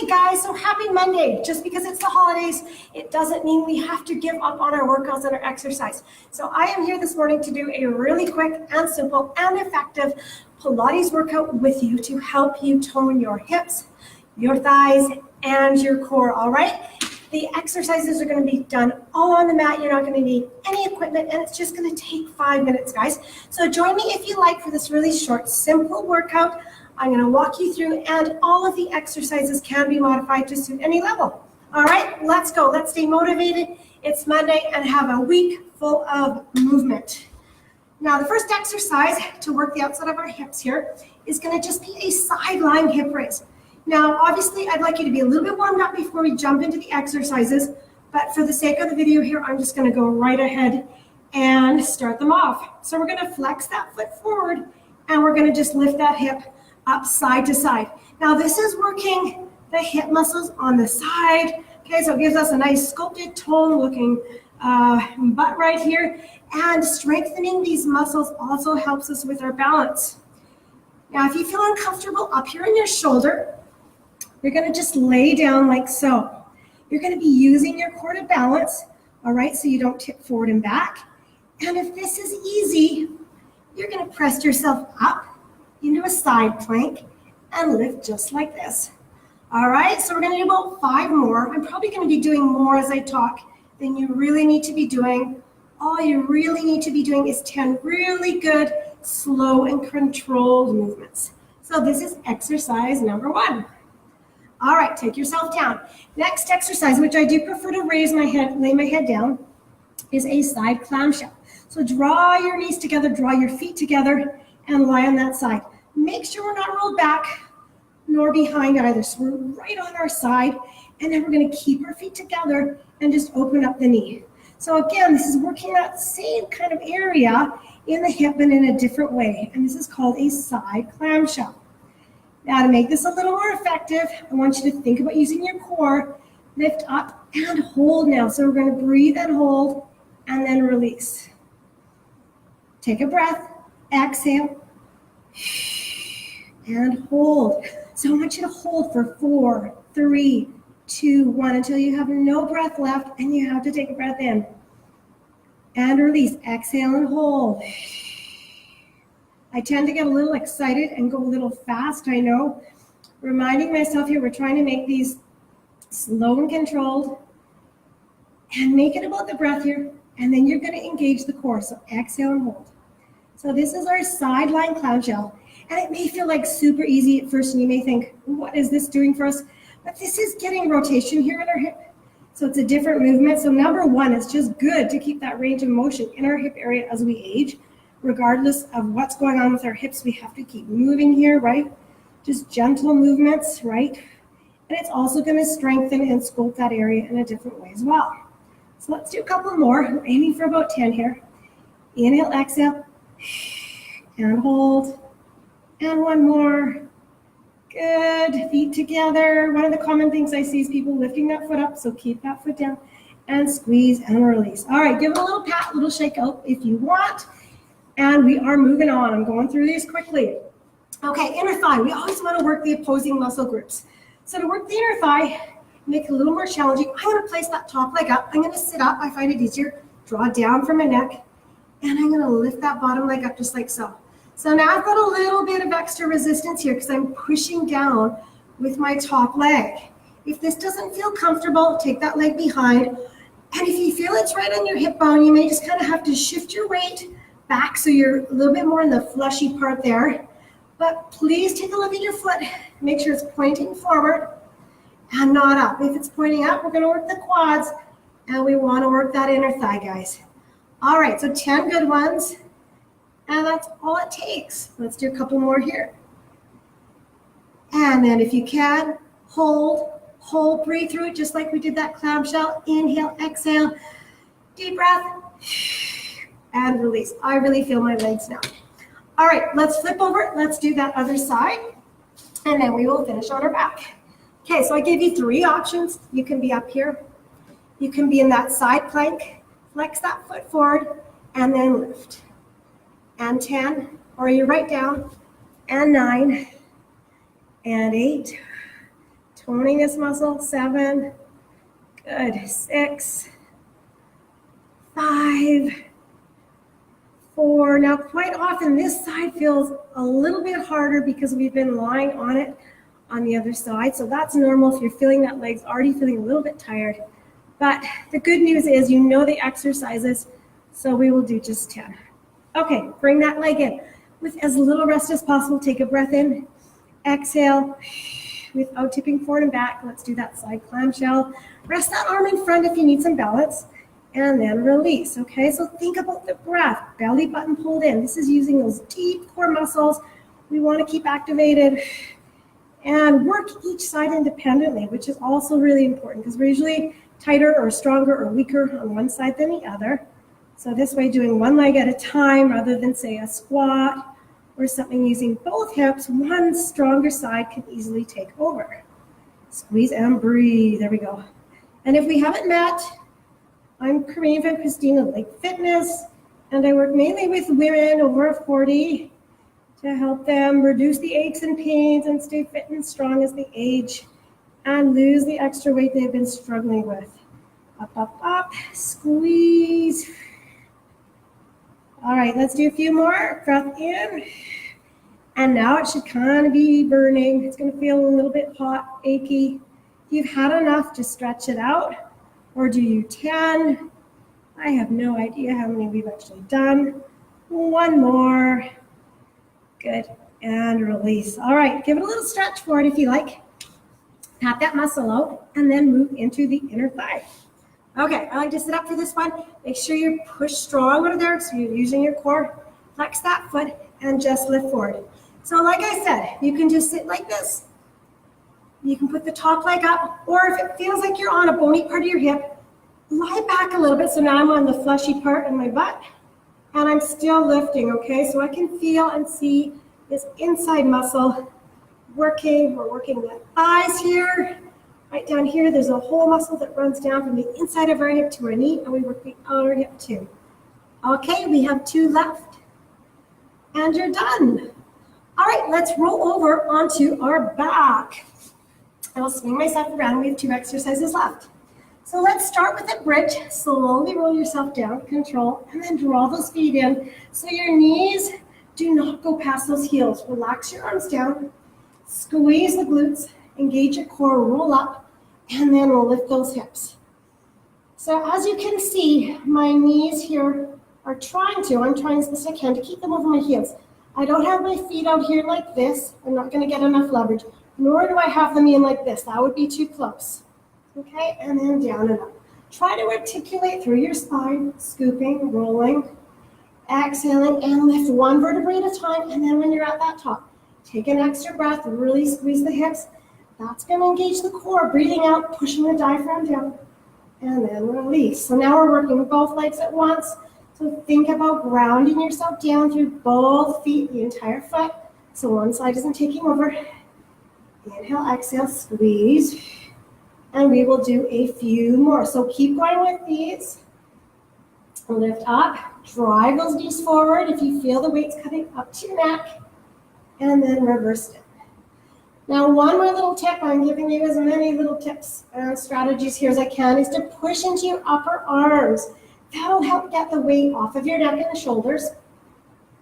Okay, guys, so happy Monday. Just because it's the holidays, it doesn't mean we have to give up on our workouts and our exercise. So I am here this morning to do a really quick and simple and effective Pilates workout with you to help you tone your hips, your thighs, and your core, all right? The exercises are going to be done all on the mat. You're not going to need any equipment, and it's just going to take 5 minutes, guys. So join me if you like for this really short, simple workout. I'm going to walk you through, and all of the exercises can be modified to suit any level. All right, let's go. Let's stay motivated. It's Monday and have a week full of movement. Now, the first exercise to work the outside of our hips here is going to just be a sideline hip raise. Now, obviously, I'd like you to be a little bit warmed up before we jump into the exercises, but for the sake of the video here, I'm just going to go right ahead and start them off. So we're going to flex that foot forward, and we're going to just lift that hip up side to side. Now, this is working the hip muscles on the side. Okay, so it gives us a nice sculpted tone looking butt right here, and strengthening these muscles also helps us with our balance. Now, if you feel uncomfortable up here in your shoulder, you're going to just lay down like so. You're going to be using your core to balance, all right, so you don't tip forward and back. And if this is easy, you're going to press yourself up into a side plank and lift just like this. All right, so we're going to do about 5 more. I'm probably going to be doing more as I talk than you really need to be doing. All you really need to be doing is 10 really good, slow and controlled movements. So this is exercise number 1. All right, take yourself down. Next exercise, which I do prefer to raise my head, lay my head down, is a side clamshell. So draw your knees together, draw your feet together, and lie on that side. Make sure we're not rolled back nor behind either. So we're right on our side, and then we're going to keep our feet together and just open up the knee. So again, this is working that same kind of area in the hip but in a different way, and this is called a side clamshell. Now, to make this a little more effective, I want you to think about using your core. Lift up and hold now. So we're going to breathe and hold and then release. Take a breath, exhale, and hold. So I want you to hold for 4, 3, 2, 1 until you have no breath left and you have to take a breath in. And release, exhale and hold. I tend to get a little excited and go a little fast, I know. Reminding myself here, we're trying to make these slow and controlled. And make it about the breath here. And then you're going to engage the core. So exhale and hold. So this is our sideline clamshell. And it may feel like super easy at first, and you may think, what is this doing for us? But this is getting rotation here in our hip. So it's a different movement. So number 1, it's just good to keep that range of motion in our hip area as we age. Regardless of what's going on with our hips, we have to keep moving here, right? Just gentle movements, right? And it's also going to strengthen and sculpt that area in a different way as well. So let's do a couple more. We're aiming for about 10 here. Inhale, exhale, and hold. And 1 more. Good. Feet together. One of the common things I see is people lifting that foot up, so keep that foot down and squeeze and release. All right, give it a little pat, a little shake out if you want. And we are moving on. I'm going through these quickly. Okay, inner thigh. We always want to work the opposing muscle groups. So to work the inner thigh, make it a little more challenging, I'm going to place that top leg up. I'm going to sit up. I find it easier. Draw down from my neck. And I'm going to lift that bottom leg up just like so. So now I've got a little bit of extra resistance here because I'm pushing down with my top leg. If this doesn't feel comfortable, take that leg behind. And if you feel it's right on your hip bone, you may just kind of have to shift your weight back so you're a little bit more in the fleshy part there. But please take a look at your foot. Make sure it's pointing forward and not up. If it's pointing up, we're going to work the quads, and we want to work that inner thigh, guys. All right, so 10 good ones, and that's all it takes. Let's do a couple more here. And then if you can, hold, breathe through it just like we did that clamshell. Inhale, exhale, deep breath. And release. I really feel my legs now. All right, let's flip over. Let's do that other side. And then we will finish on our back. Okay, so I gave you 3 options. You can be up here. You can be in that side plank. Flex that foot forward and then lift. And 10, or you're right down. And 9, and 8, toning this muscle. 7, good, 6, 5, 4. Now, quite often this side feels a little bit harder because we've been lying on it on the other side. So that's normal if you're feeling that leg's already feeling a little bit tired. But the good news is you know the exercises, so we will do just 10. Okay, bring that leg in. With as little rest as possible, take a breath in, exhale, without tipping forward and back. Let's do that side clamshell. Rest that arm in front if you need some balance, and then release, okay? So think about the breath, belly button pulled in. This is using those deep core muscles we want to keep activated, and work each side independently, which is also really important because we're usually tighter or stronger or weaker on one side than the other. So this way, doing one leg at a time rather than, say, a squat or something using both hips, one stronger side can easily take over. Squeeze and breathe. There we go. And if we haven't met, I'm Corinne from Christina Lake Fitness, and I work mainly with women over 40 to help them reduce the aches and pains and stay fit and strong as they age and lose the extra weight they've been struggling with. Up, up, up, squeeze. All right, let's do a few more. Breath in. And now it should kind of be burning. It's going to feel a little bit hot, achy. If you've had enough, just stretch it out. Or do you 10? I have no idea how many we've actually done. One more. Good. And release. All right, give it a little stretch for it if you like. Pat that muscle out and then move into the inner thigh. Okay, I like to sit up for this one. Make sure you push strong over there so you're using your core. Flex that foot and just lift forward. So like I said, you can just sit like this. You can put the top leg up, or if it feels like you're on a bony part of your hip, lie back a little bit. So now I'm on the fleshy part of my butt and I'm still lifting, okay? So I can feel and see this inside muscle working. We're working the thighs here. Right down here, there's a whole muscle that runs down from the inside of our hip to our knee, and we work the outer hip too. Okay, we have 2 left, and you're done. All right, let's roll over onto our back. I will swing myself around. We have 2 exercises left. So let's start with a bridge. Slowly roll yourself down, control, and then draw those feet in. So your knees do not go past those heels. Relax your arms down, squeeze the glutes, engage your core, roll up, and then we'll lift those hips. So as you can see, my knees here are I'm trying as best I can to keep them over my heels. I don't have my feet out here like this. I'm not going to get enough leverage, nor do I have them in like this. That would be too close. Okay, and then down and up. Try to articulate through your spine, scooping, rolling, exhaling, and lift one vertebrae at a time. And then when you're at that top, take an extra breath, really squeeze the hips. That's going to engage the core, breathing out, pushing the diaphragm down, and then release. So now we're working both legs at once. So think about grounding yourself down through both feet, the entire foot, so one side isn't taking over. Inhale, exhale, squeeze, and we will do a few more. So keep going with these. Lift up, drive those knees forward if you feel the weights coming up to your neck, and then reverse it. Now, one more little tip, I'm giving you as many little tips and strategies here as I can, is to push into your upper arms. That'll help get the weight off of your neck and the shoulders.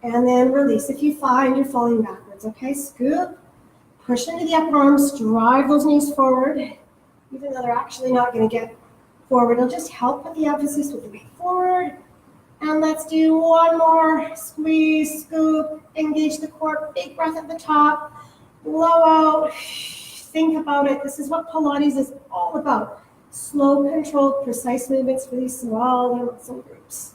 And then release if you find you're falling backwards, okay? Scoop, push into the upper arms, drive those knees forward, even though they're actually not going to get forward. It'll just help with the emphasis with the weight forward. And let's do one more. Squeeze, scoop, engage the core, big breath at the top. Blow out, think about it. This is what Pilates is all about. Slow, controlled, precise movements for these smaller muscle groups.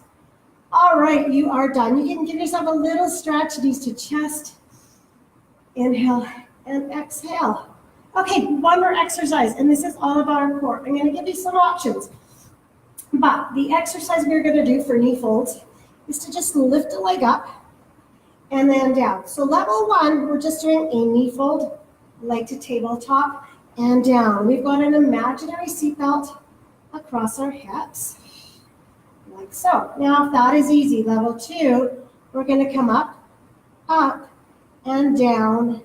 All right, you are done. You can give yourself a little stretch, knees to chest. Inhale and exhale. Okay, one more exercise, and this is all about our core. I'm going to give you some options. But the exercise we're going to do for knee folds is to just lift a leg up and then down. So level 1, we're just doing a knee fold, leg to tabletop, and down. We've got an imaginary seatbelt across our hips, like so. Now, if that is easy, level 2, we're going to come up, and down,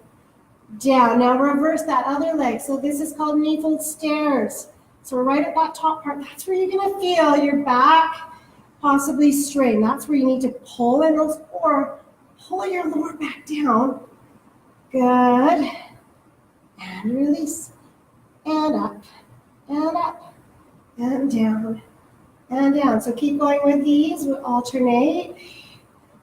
down. Now reverse that other leg. So this is called knee fold stairs. So we're right at that top part. That's where you're gonna feel your back possibly strain. That's where you need to pull in those or pull your lower back down. Good. And release. And up. And up. And down. And down. So keep going with these. We'll alternate.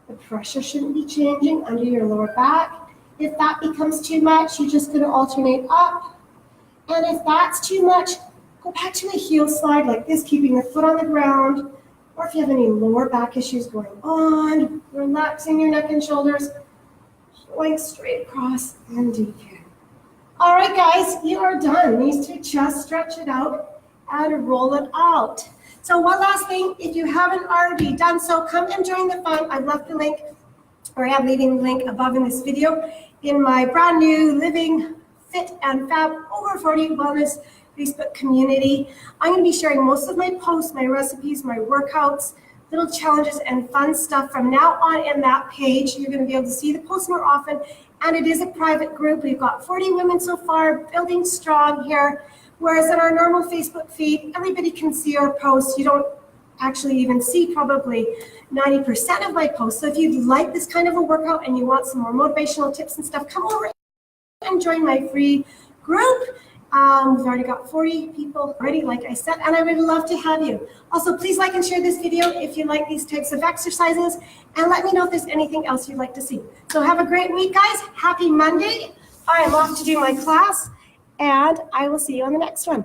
The pressure shouldn't be changing under your lower back. If that becomes too much, you're just going to alternate up. And if that's too much, go back to a heel slide like this, keeping the foot on the ground. Or if you have any lower back issues going on, relaxing your neck and shoulders, pulling straight across and deep in. All right, guys, you are done. These two, just stretch it out and roll it out. So one last thing, if you haven't already done so, come and join the fun. I've left the link, or I am leaving the link above in this video, in my brand new Living Fit and Fab Over 40 Wellness Facebook community. I'm going to be sharing most of my posts, my recipes, my workouts, little challenges, and fun stuff from now on in that page. You're going to be able to see the posts more often, and it is a private group. We've got 40 women so far, building strong here. Whereas in our normal Facebook feed, everybody can see our posts. You don't actually even see probably 90% of my posts. So if you'd like this kind of a workout and you want some more motivational tips and stuff, come over and join my free group. We've already got 40 people already, like I said, and I would love to have you. Also, please like and share this video if you like these types of exercises, and let me know if there's anything else you'd like to see. So have a great week, guys. Happy Monday. I am off to do my class, and I will see you on the next one.